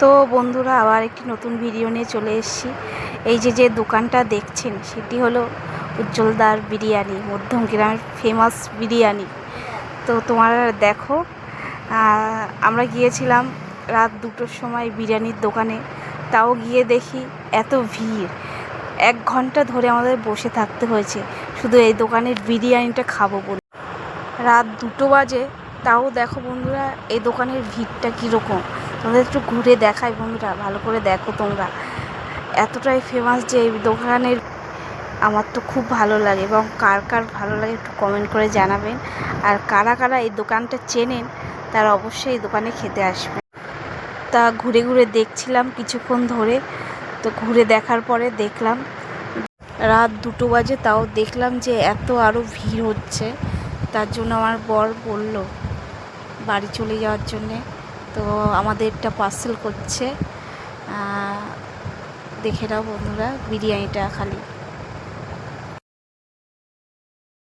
তো বন্ধুরা আবার একটি নতুন ভিডিও নিয়ে চলে এসেছি। এই যে দোকানটা দেখছেন সেটি হলো উজ্জ্বলদার বিরিয়ানি, মধ্যমগ্রামের ফেমাস বিরিয়ানি। তো তোমরা দেখো, আমরা গিয়েছিলাম রাত 2টোর সময় বিরিয়ানির দোকানে। তাও গিয়ে দেখি এত ভিড়, 1 ঘন্টা ধরে আমাদের বসে থাকতে হয়েছে শুধু এই দোকানের বিরিয়ানিটা খাবো বলে। রাত 2টো বাজে, তাও দেখো বন্ধুরা এই দোকানের ভিড়টা কীরকম। তোমাদের একটু ঘুরে দেখাই বন্ধুরা, ভালো করে দেখো তোমরা। এতটাই ফেমাস যে এই দোকানের, আমার তো খুব ভালো লাগে। এবং কার কার ভালো লাগে একটু কমেন্ট করে জানাবেন। আর কারা কারা এই দোকানটা চেনেন তারা অবশ্যই এই দোকানে খেতে আসবেন। তা ঘুরে ঘুরে দেখছিলাম কিছুক্ষণ ধরে। তো ঘুরে দেখার পরে দেখলাম রাত 2টো বাজে, তাও দেখলাম যে এত আরও ভিড় হচ্ছে। তার জন্য আমার বর বলল বাড়ি চলে যাওয়ার জন্যে। তো আমাদেরটা পার্সেল করছে। দেখে নাও বন্ধুরা বিরিয়ানিটা খালি।